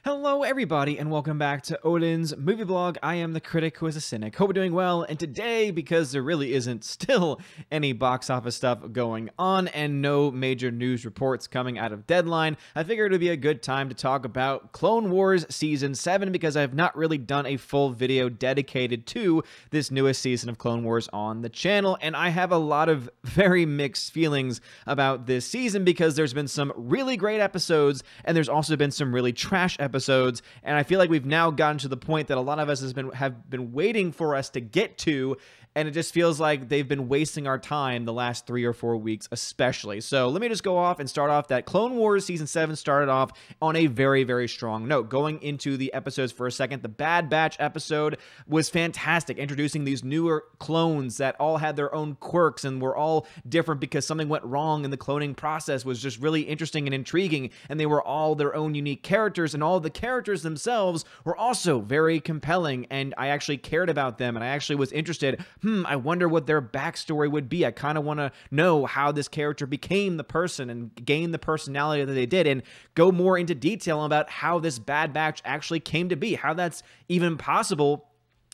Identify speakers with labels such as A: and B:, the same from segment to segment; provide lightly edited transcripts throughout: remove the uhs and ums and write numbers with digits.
A: Hello everybody and welcome back to Odin's Movie Blog. I am the critic who is a cynic. Hope you're doing well, and today, because there really isn't still any box office stuff going on and no major news reports coming out of Deadline, I figured it would be a good time to talk about Clone Wars Season 7 because I have not really done a full video dedicated to this newest season of Clone Wars on the channel, and I have a lot of very mixed feelings about this season because there's been some really great episodes and there's also been some really trash episodes, and I feel like we've now gotten to the point that a lot of us have been waiting for us to get to, and it just feels like they've been wasting our time the last 3 or 4 weeks especially. So let me just go off and start off that Clone Wars Season 7 started off on a very, very strong note. Going into the episodes for a second, the Bad Batch episode was fantastic, introducing these newer clones that all had their own quirks and were all different because something went wrong in the cloning process was just really interesting and intriguing, and they were all their own unique characters, and all the characters themselves were also very compelling, and I actually cared about them, and I actually was interested. I wonder what their backstory would be. I kind of want to know how this character became the person and gained the personality that they did, and go more into detail about how this Bad Batch actually came to be, how that's even possible.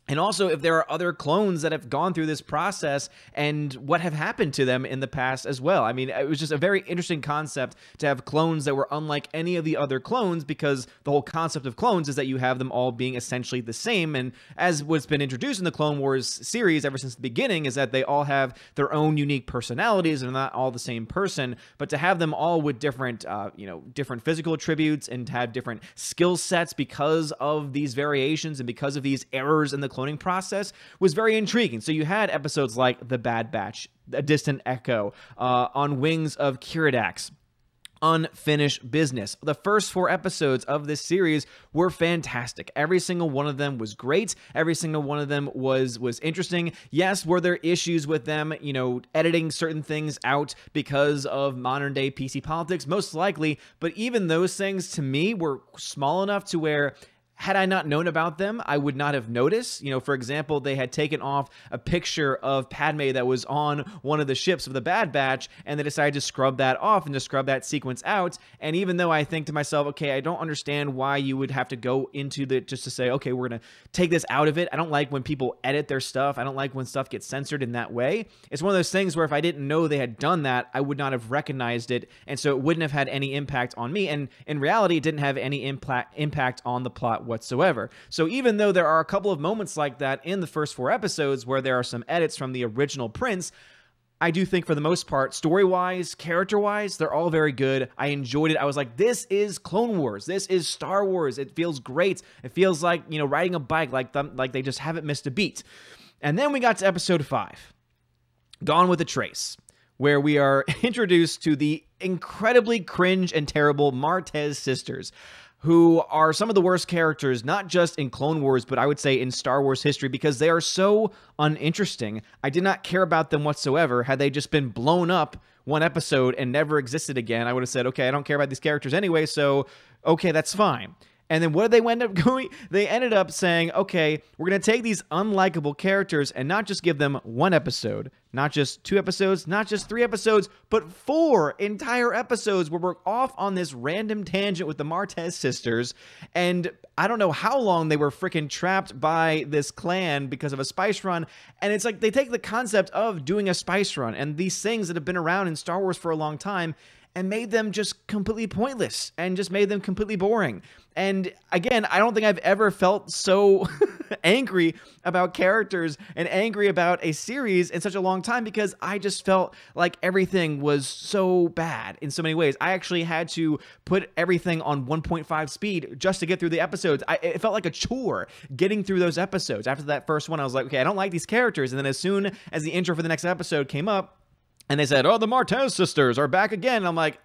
A: And also, if there are other clones that have gone through this process and what have happened to them in the past as well. I mean, it was just a very interesting concept to have clones that were unlike any of the other clones, because the whole concept of clones is that you have them all being essentially the same. And as what's been introduced in the Clone Wars series ever since the beginning is that they all have their own unique personalities and are not all the same person. But to have them all with different, different physical attributes and to have different skill sets because of these variations and because of these errors in the cloning process was very intriguing. So you had episodes like The Bad Batch, A Distant Echo, On Wings of Kiridax, Unfinished Business. The first 4 episodes of this series were fantastic. Every single one of them was great. Every single one of them was interesting. Yes, were there issues with them, editing certain things out because of modern day PC politics? Most likely, but even those things to me were small enough to where, had I not known about them, I would not have noticed. For example, they had taken off a picture of Padme that was on one of the ships of the Bad Batch, and they decided to scrub that off and to scrub that sequence out. And even though I think to myself, okay, I don't understand why you would have to go into just to say, okay, we're going to take this out of it. I don't like when people edit their stuff. I don't like when stuff gets censored in that way. It's one of those things where if I didn't know they had done that, I would not have recognized it, and so it wouldn't have had any impact on me. And in reality, it didn't have any impact on the plot whatsoever. So even though there are a couple of moments like that in the first 4 episodes where there are some edits from the original prints, I do think for the most part, story-wise, character-wise, they're all very good. I enjoyed it. I was like, this is Clone Wars. This is Star Wars. It feels great. It feels like, riding a bike, like they just haven't missed a beat. And then we got to episode 5, Gone with a Trace, where we are introduced to the incredibly cringe and terrible Martez sisters, who are some of the worst characters, not just in Clone Wars, but I would say in Star Wars history, because they are so uninteresting. I did not care about them whatsoever. Had they just been blown up one episode and never existed again, I would have said, okay, I don't care about these characters anyway, so okay, that's fine. And then what did they end up going? They ended up saying, okay, we're going to take these unlikable characters and not just give them 1 episode, not just 2 episodes, not just 3 episodes, but 4 entire episodes where we're off on this random tangent with the Martez sisters. And I don't know how long they were freaking trapped by this clan because of a spice run. And it's like they take the concept of doing a spice run and these things that have been around in Star Wars for a long time and made them just completely pointless and just made them completely boring. And again, I don't think I've ever felt so angry about characters and angry about a series in such a long time, because I just felt like everything was so bad in so many ways. I actually had to put everything on 1.5 speed just to get through the episodes. It felt like a chore getting through those episodes. After that first one, I was like, okay, I don't like these characters. And then as soon as the intro for the next episode came up, and they said, oh, the Martez sisters are back again. And I'm like,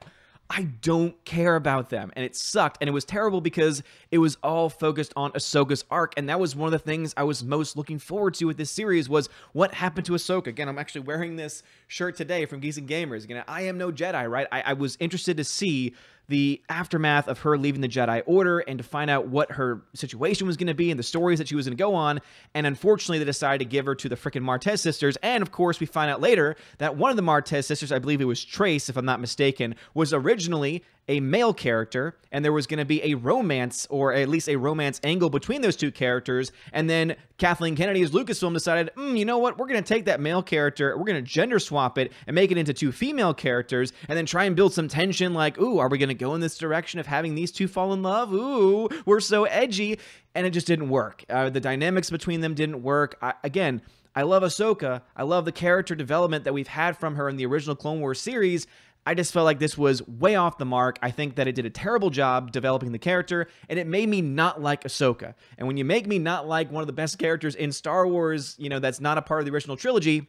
A: I don't care about them. And it sucked. And it was terrible because it was all focused on Ahsoka's arc. And that was one of the things I was most looking forward to with this series was what happened to Ahsoka. Again, I'm actually wearing this shirt today from Geeks and Gamers. Again, I am no Jedi, right? I was interested to see the aftermath of her leaving the Jedi Order and to find out what her situation was going to be and the stories that she was going to go on. And unfortunately, they decided to give her to the frickin' Martez sisters. And of course, we find out later that one of the Martez sisters, I believe it was Trace, if I'm not mistaken, was originally a male character, and there was going to be a romance, or at least a romance angle between those two characters. And then Kathleen Kennedy, as Lucasfilm, decided, you know what, we're going to take that male character, we're going to gender swap it and make it into two female characters, and then try and build some tension, like, ooh, are we going to go in this direction of having these two fall in love? Ooh, we're so edgy. And it just didn't work. The dynamics between them didn't work. Again, I love Ahsoka. I love the character development that we've had from her in the original Clone Wars series. I just felt like this was way off the mark. I think that it did a terrible job developing the character, and it made me not like Ahsoka. And when you make me not like one of the best characters in Star Wars, you know, that's not a part of the original trilogy,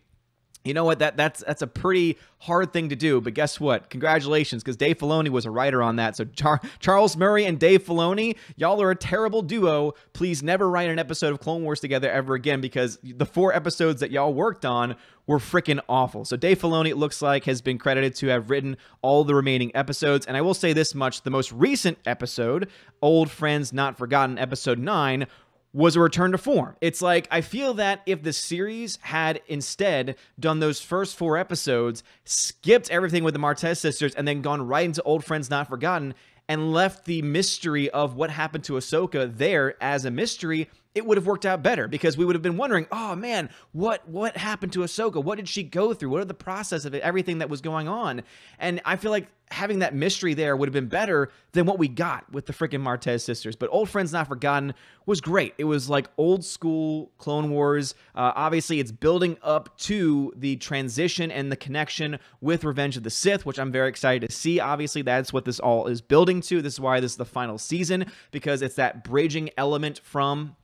A: you know what, that's a pretty hard thing to do. But guess what? Congratulations, because Dave Filoni was a writer on that. So Charles Murray and Dave Filoni, y'all are a terrible duo. Please never write an episode of Clone Wars together ever again, because the 4 episodes that y'all worked on were freaking awful. So Dave Filoni, it looks like, has been credited to have written all the remaining episodes. And I will say this much, the most recent episode, Old Friends Not Forgotten, episode 9, was a return to form. It's like, I feel that if the series had instead done those first 4 episodes, skipped everything with the Martez sisters, and then gone right into Old Friends Not Forgotten, and left the mystery of what happened to Ahsoka there as a mystery, it would have worked out better, because we would have been wondering, oh man, what happened to Ahsoka? What did she go through? What are the process of it, everything that was going on? And I feel like having that mystery there would have been better than what we got with the freaking Martez sisters. But Old Friends Not Forgotten was great. It was like old school Clone Wars. Obviously, it's building up to the transition and the connection with Revenge of the Sith, which I'm very excited to see. Obviously, that's what this all is building to. This is why this is the final season, because it's that bridging element from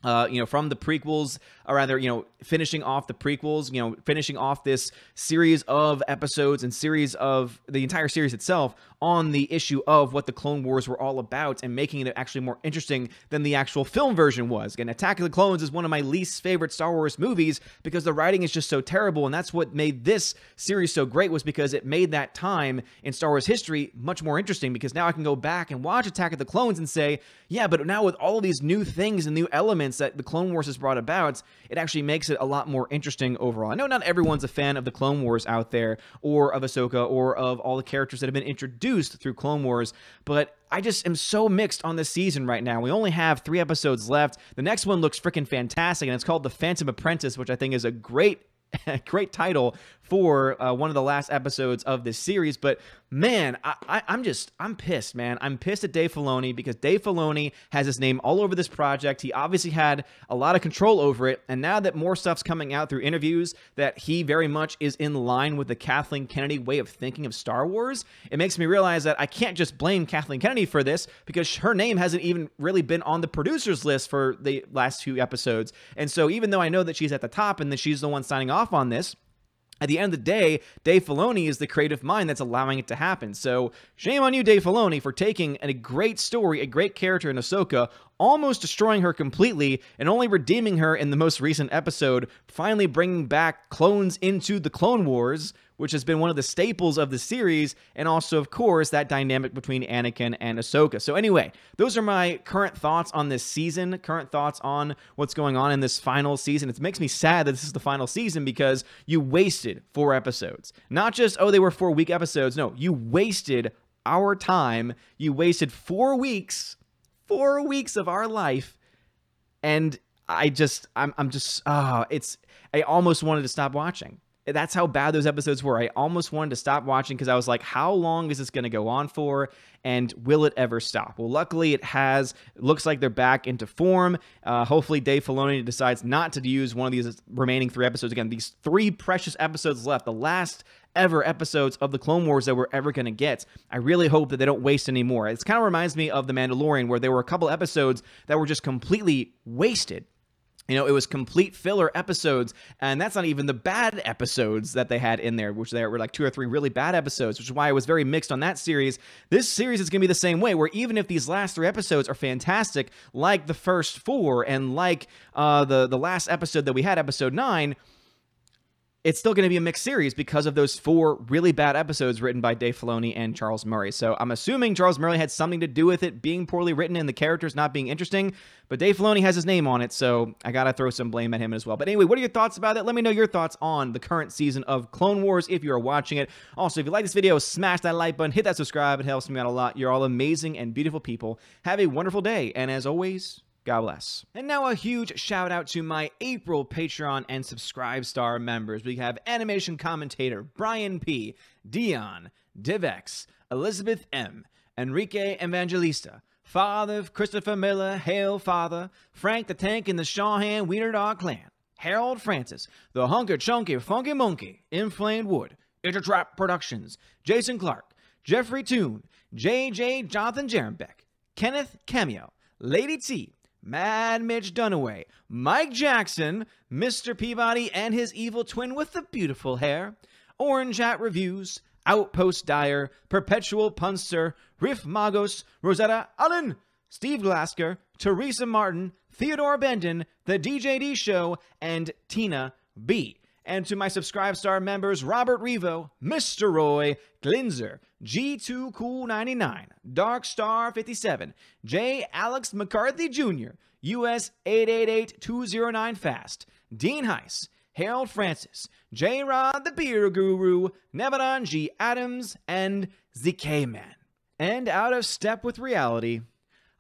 A: from the prequels, or rather, finishing off the prequels, finishing off this series of episodes and series of the entire series itself on the issue of what the Clone Wars were all about, and making it actually more interesting than the actual film version was. And Attack of the Clones is one of my least favorite Star Wars movies, because the writing is just so terrible, and that's what made this series so great, was because it made that time in Star Wars history much more interesting, because now I can go back and watch Attack of the Clones and say, yeah, but now with all of these new things and new elements that the Clone Wars has brought about, it actually makes it a lot more interesting overall. I know not everyone's a fan of the Clone Wars out there, or of Ahsoka, or of all the characters that have been introduced through Clone Wars, but I just am so mixed on this season right now. We only have 3 episodes left. The next one looks freaking fantastic, and it's called The Phantom Apprentice, which I think is a great title for one of the last episodes of this series. But man, I'm pissed, man. I'm pissed at Dave Filoni, because Dave Filoni has his name all over this project. He obviously had a lot of control over it, and now that more stuff's coming out through interviews that he very much is in line with the Kathleen Kennedy way of thinking of Star Wars, it makes me realize that I can't just blame Kathleen Kennedy for this, because her name hasn't even really been on the producers list for the last 2 episodes. And so even though I know that she's at the top and that she's the one signing off on this, at the end of the day, Dave Filoni is the creative mind that's allowing it to happen. So shame on you, Dave Filoni, for taking a great story, a great character in Ahsoka, almost destroying her completely, and only redeeming her in the most recent episode, finally bringing back clones into the Clone Wars, which has been one of the staples of the series, and also, of course, that dynamic between Anakin and Ahsoka. So anyway, those are my current thoughts on this season, current thoughts on what's going on in this final season. It makes me sad that this is the final season, because you wasted 4 episodes. Not just, oh, they were 4-week episodes. No, you wasted our time. You wasted 4 weeks of our life, and I almost wanted to stop watching. That's how bad those episodes were. I almost wanted to stop watching, because I was like, how long is this going to go on for, and will it ever stop? Well, luckily it has. It looks like they're back into form. Hopefully Dave Filoni decides not to use one of these remaining 3 episodes. Again, these 3 precious episodes left, the last ever episodes of the Clone Wars that we're ever going to get. I really hope that they don't waste any more. It kind of reminds me of The Mandalorian, where there were a couple episodes that were just completely wasted. It was complete filler episodes, and that's not even the bad episodes that they had in there, which there were like 2 or 3 really bad episodes, which is why I was very mixed on that series. This series is going to be the same way, where even if these last 3 episodes are fantastic, like the first 4, and like the last episode that we had, episode 9, it's still going to be a mixed series because of those 4 really bad episodes written by Dave Filoni and Charles Murray. So I'm assuming Charles Murray had something to do with it being poorly written and the characters not being interesting, but Dave Filoni has his name on it, so I got to throw some blame at him as well. But anyway, what are your thoughts about it? Let me know your thoughts on the current season of Clone Wars if you are watching it. Also, if you like this video, smash that like button, hit that subscribe. It helps me out a lot. You're all amazing and beautiful people. Have a wonderful day, and as always, God bless. And now a huge shout out to my April Patreon and Subscribestar members. We have animation commentator Brian P, Dion, Divex, Elizabeth M, Enrique Evangelista, Father Christopher Miller, Hail Father, Frank the Tank and the Shawhan Wiener Dog Clan, Harold Francis, The Hunker Chunky Funky Monkey, Inflamed Wood, Intertrap Productions, Jason Clark, Jeffrey Toon, JJ Jonathan Jerembeck, Kenneth Cameo, Lady T, Mad Mitch Dunaway, Mike Jackson, Mr. Peabody and his evil twin with the beautiful hair, Orange Hat Reviews, Outpost Dyer, Perpetual Punster, Riff Magos, Rosetta Allen, Steve Glasker, Teresa Martin, Theodore Bendon, The DJD Show, and Tina B. And to my Subscribestar members, Robert Revo, Mr. Roy, Glinzer, G2 Cool 99, Dark Star 57, J. Alex McCarthy Jr., US 888209 Fast, Dean Heiss, Harold Francis, J. Rod the Beer Guru, Nevadon G. Adams, and ZK Man. And out of step with reality,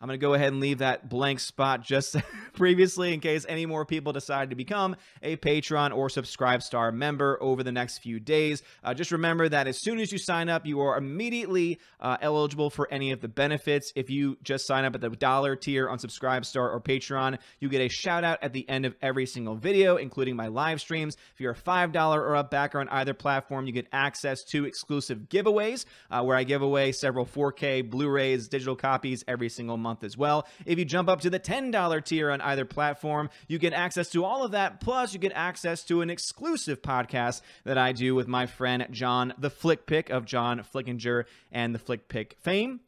A: I'm going to go ahead and leave that blank spot just previously in case any more people decide to become a Patreon or Subscribestar member over the next few days. Just remember that as soon as you sign up, you are immediately eligible for any of the benefits. If you just sign up at the $1 tier on Subscribestar or Patreon, you get a shout out at the end of every single video, including my live streams. If you're a $5 or up backer on either platform, you get access to exclusive giveaways where I give away several 4K Blu-rays, digital copies every single month as well. If you jump up to the $10 tier on either platform, you get access to all of that, plus you get access to an exclusive podcast that I do with my friend John the Flick Pick of John Flickinger and the Flick Pick fame.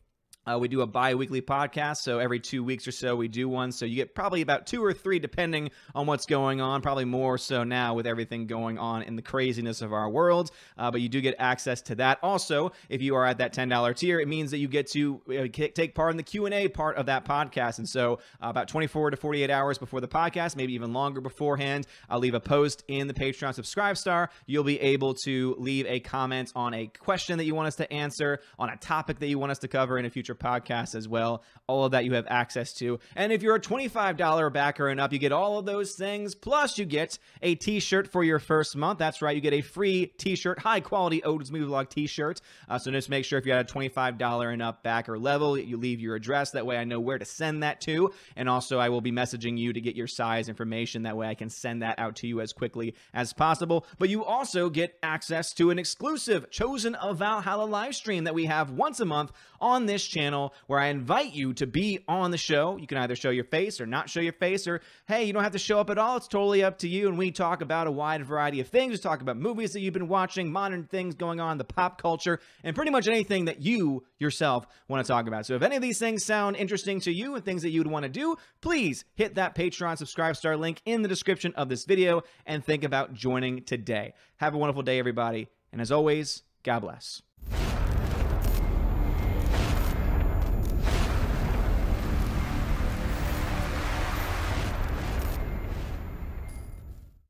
A: We do a bi-weekly podcast, so every 2 weeks or so we do one. So you get probably about 2 or 3 depending on what's going on, probably more so now with everything going on in the craziness of our world. But you do get access to that. Also, if you are at that $10 tier, it means that you get to take part in the Q&A part of that podcast. And so about 24 to 48 hours before the podcast, maybe even longer beforehand, I'll leave a post in the Patreon Subscribestar. You'll be able to leave a comment on a question that you want us to answer, on a topic that you want us to cover in a future podcast as well. All of that you have access to. And if you're a $25 backer and up, you get all of those things. Plus, you get a t-shirt for your first month. That's right. You get a free t-shirt, high quality Odin's Movie Vlog t-shirt. So just make sure if you're at a $25 and up backer level, you leave your address. That way I know where to send that to. And also I will be messaging you to get your size information. That way I can send that out to you as quickly as possible. But you also get access to an exclusive Chosen of Valhalla live stream that we have once a month on this channel, where I invite you to be on the show. You can either show your face or not show your face, or hey, you don't have to show up at all. It's totally up to you. And we talk about a wide variety of things. We talk about movies that you've been watching, modern things going on, the pop culture, and pretty much anything that you yourself want to talk about. So if any of these things sound interesting to you and things that you'd want to do, please hit that Patreon Subscribestar link in the description of this video and think about joining today. Have a wonderful day, everybody. And as always, God bless.